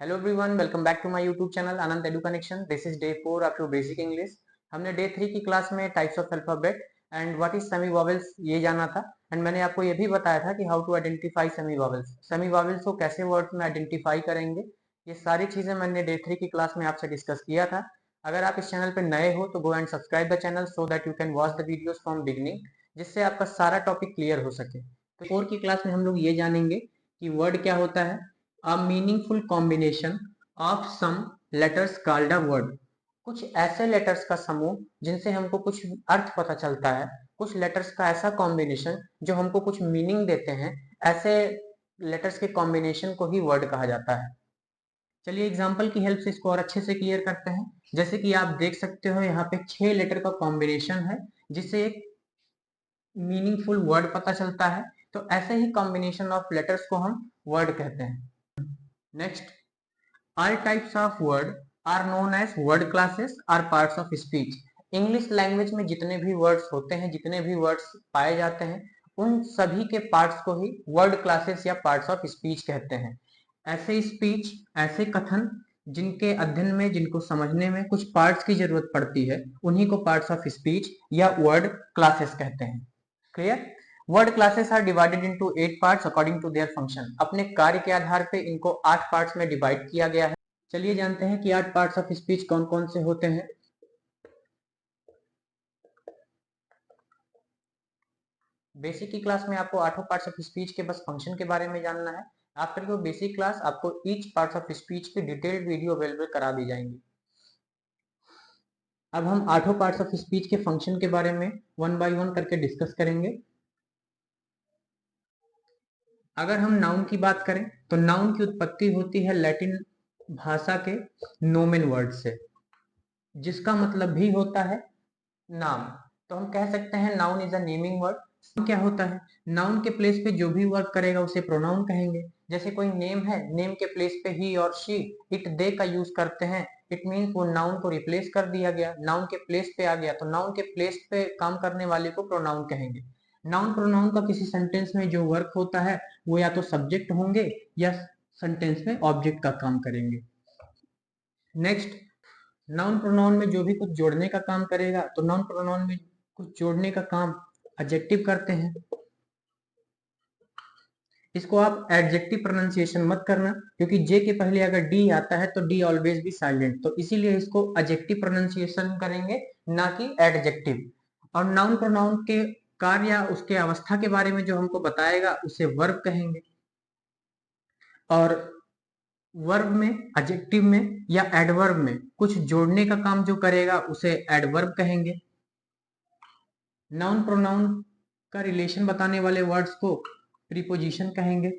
Hello everyone, welcome back to my YouTube channel Anand edu connection. This is day 4 of your basic English. हमने day 3 की class में types of alphabet and what is semi vowels ये जाना था। And मैंने आपको ये भी बताया था कि how to identify semi vowels, semi vowels को कैसे वर्ड्स में आइडेंटिफाई करेंगे। ये सारी चीजें मैंने डे 3 की क्लास में आपसे डिस्कस किया था। अगर आप इस चैनल पर नए हो तो go and subscribe the channel so that you can watch the videos from beginning, जिससे आपका सारा टॉपिक क्लियर हो सके। तो 4 की क्लास में हम लोग ये जानेंगे कि वर्ड क्या होता है, a meaningful combination of some letters called a word. कुछ ऐसे लेटर्स का समूह जिनसे हमको कुछ अर्थ पता चलता है, कुछ लेटर्स का ऐसा कॉम्बिनेशन जो हमको कुछ मीनिंग देते हैं, ऐसे लेटर्स के कॉम्बिनेशन को ही वर्ड कहा जाता है। चलिए एग्जांपल की हेल्प से इसको और अच्छे से क्लियर करते हैं। जैसे कि आप देख सकते हो यहाँ पे 6 लेटर का कॉम्बिनेशन है जिससे एक मीनिंगफुल वर्ड पता चलता है। तो ऐसे ही कॉम्बिनेशन ऑफ लेटर्स को हम वर्ड कहते हैं। Next, all types of word are known as word classes or parts of speech। English language में जितने भी वर्ड्स होते हैं, जितने भी वर्ड्स पाए जाते हैं, उन सभी के पार्ट्स को ही वर्ड क्लासेस या पार्ट्स ऑफ स्पीच कहते हैं। ऐसे स्पीच, ऐसे कथन जिनके अध्ययन में, जिनको समझने में कुछ पार्ट्स की जरूरत पड़ती है, उन्हीं को पार्ट्स ऑफ स्पीच या वर्ड क्लासेस कहते हैं। Clear? Word classes are divided into 8 parts according to their function. अपने कार्य के आधार पे इनको 8 पार्ट्स में डिवाइड किया गया है। चलिए जानते हैं कि 8 पार्ट्स ऑफ स्पीच कौन कौन से होते हैं। बेसिक की क्लास में आपको 8 पार्ट्स ऑफ स्पीच के बस फंक्शन के बारे में जानना है। आफ्टर योर बेसिक क्लास आपको ईच पार्ट्स ऑफ स्पीच की डिटेल्ड वीडियो अवेलेबल करा दी जाएंगी। अब हम 8 पार्ट्स ऑफ स्पीच के फंक्शन के बारे में वन बाय वन करके डिस्कस करेंगे। अगर हम नाउन की बात करें तो नाउन की उत्पत्ति होती है लैटिन भाषा के नोमेन वर्ड से, जिसका मतलब भी होता है नाम। तो हम कह सकते हैं noun is a naming word. क्या होता है, नाउन के प्लेस पे जो भी वर्क करेगा उसे प्रोनाउन कहेंगे। जैसे कोई नेम है, नेम के प्लेस पे ही और शी, इट, दे का यूज करते हैं। इट मीन्स वो नाउन को रिप्लेस कर दिया गया, नाउन के प्लेस पे आ गया, तो नाउन के प्लेस पे काम करने वाले को प्रोनाउन कहेंगे। नाउन प्रोनाउन का किसी सेंटेंस में जो वर्क होता है वो या तो सब्जेक्ट होंगे या सेंटेंस में ऑब्जेक्ट का काम करेंगे। नेक्स्ट, नाउन प्रोनाउन में जो भी कुछ जोड़ने का काम करेगा, तो नाउन प्रोनाउन में कुछ जोड़ने का काम एडजेक्टिव करते हैं। इसको आप एडजेक्टिव प्रोनाउंसिएशन मत करना, क्योंकि जे के पहले अगर डी आता है तो डी ऑलवेज बी साइलेंट, तो इसीलिए इसको एडजेक्टिव प्रोनाउंसिएशन करेंगे, ना कि एडजेक्टिव। और नाउन प्रोनाउन के कार्य या उसके अवस्था के बारे में जो हमको बताएगा उसे वर्ब कहेंगे। और वर्ब में, एडजेक्टिव में या एडवर्ब में कुछ जोड़ने का काम जो करेगा उसे एडवर्ब कहेंगे। नाउन प्रोनाउन का रिलेशन बताने वाले वर्ड्स को प्रीपोजिशन कहेंगे।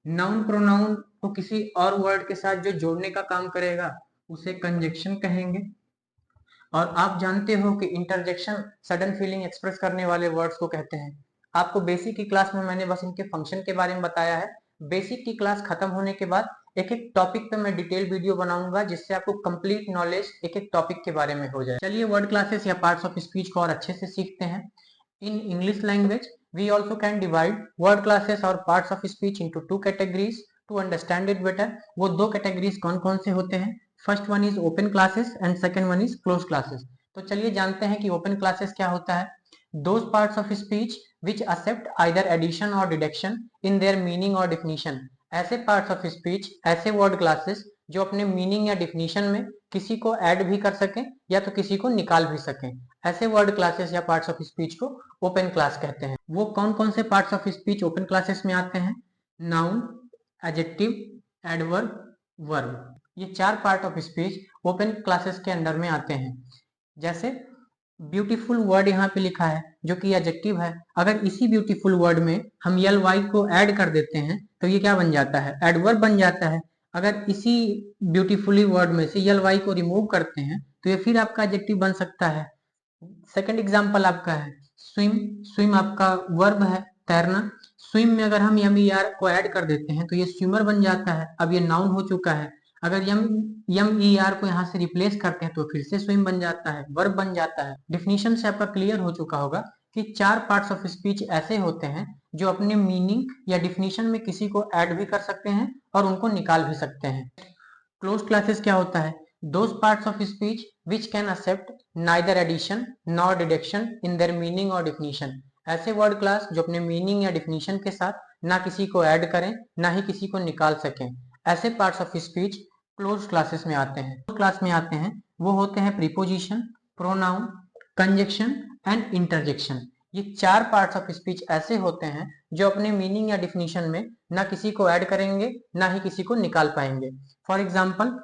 नाउन प्रोनाउन को किसी और वर्ड के साथ जो जोड़ने का काम करेगा उसे कंजक्शन कहेंगे। और आप जानते हो कि इंटरजेक्शन सडन फीलिंग एक्सप्रेस करने वाले वर्ड्स को कहते हैं। आपको बेसिक की क्लास में मैंने बस इनके फंक्शन के बारे में बताया है। बेसिक की क्लास खत्म होने के बाद एक एक टॉपिक पे मैं डिटेल वीडियो बनाऊंगा, जिससे आपको कंप्लीट नॉलेज एक एक टॉपिक के बारे में हो जाए। चलिए वर्ड क्लासेस या पार्ट्स ऑफ स्पीच को और अच्छे से सीखते हैं। In English language we also can divide word classes और parts of speech into 2 categories to understand it better. वो 2 कैटेगरीज कौन कौन से होते हैं? First one is open classes and second one is close classes. तो चलिए जानते हैं कि ओपन क्लासेस क्या होता है। Those parts of speech which accept either addition और डिडक्शन इन देयर मीनिंग और डिफिनीशन। ऐसे पार्ट्स ऑफ स्पीच, ऐसे वर्ड क्लासेस जो अपने मीनिंग या डिफिनीशन में किसी को ऐड भी कर सकें या तो किसी को निकाल भी सकें, ऐसे वर्ड क्लासेस या पार्ट्स ऑफ स्पीच को ओपन क्लास कहते हैं। वो कौन कौन से parts of speech open classes में आते हैं? Noun, adjective, adverb, verb. ये 4 part of speech open classes के अंडर में आते हैं। जैसे ब्यूटीफुल वर्ड यहाँ पे लिखा है जो कि एडजेक्टिव है। अगर इसी ब्यूटीफुल वर्ड में हम यल वाई को ऐड कर देते हैं तो ये क्या बन जाता है? एडवर्ब बन जाता है। अगर इसी ब्यूटीफुली वर्ड में से यल वाई को रिमूव करते हैं तो ये फिर आपका एडजेक्टिव बन सकता है। सेकंड एग्जांपल आपका है स्विम। स्विम आपका वर्ब है, तैरना। स्विम में अगर हम यम ई आर को ऐड कर देते हैं तो ये स्विमर बन जाता है। अब ये नाउन हो चुका है। अगर यम यम ई आर को यहाँ से रिप्लेस करते हैं तो फिर से स्विम बन जाता है, वर्ब बन जाता है। डिफिनीशन से आपका क्लियर हो चुका होगा कि 4 पार्ट्स ऑफ स्पीच ऐसे होते हैं जो अपने मीनिंग या डिफिनीशन में किसी को ऐड भी कर सकते हैं और उनको निकाल भी सकते हैं। क्लोज्ड क्लासेस क्या होता है? Those parts of speech which can accept neither addition nor deduction in their meaning or definition। ऐसे वर्ड क्लास जो अपने मीनिंग या डिफिनीशन के साथ ना किसी को ऐड करें ना ही किसी को निकाल सकें, ऐसे parts of speech closed classes में आते हैं। क्लास में आते हैं वो होते हैं preposition, pronoun, conjunction and interjection. ये 4 पार्ट्स ऑफ स्पीच ऐसे होते हैं जो अपने मीनिंग या डिफिनीशन में ना किसी को ऐड करेंगे ना ही किसी को निकाल पाएंगे। फॉर एग्जाम्पल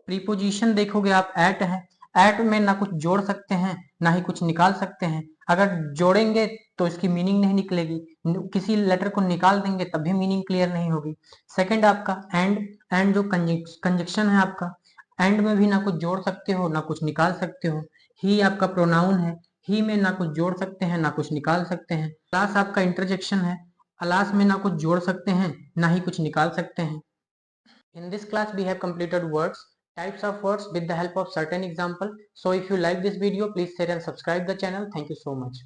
प्रीपोजिशन देखोगे आप, एट है, एट में ना कुछ जोड़ सकते हैं ना ही कुछ निकाल सकते हैं। अगर जोड़ेंगे तो इसकी मीनिंग नहीं निकलेगी, किसी लेटर को निकाल देंगे तब भी मीनिंग क्लियर नहीं होगी। सेकंड आपका एंड, एंड जो कंजक्शन है आपका, एंड में भी ना कुछ जोड़ सकते हो ना कुछ निकाल सकते हो। ही आपका प्रोनाउन है, ही में ना कुछ जोड़ सकते हैं ना कुछ निकाल सकते हैं। अलास आपका इंटरजेक्शन है, अलास में ना कुछ जोड़ सकते हैं ना ही कुछ निकाल सकते हैं। In this class we have completed words, types of words with the help of certain example. So if you like this video, please share and subscribe the channel. Thank you so much.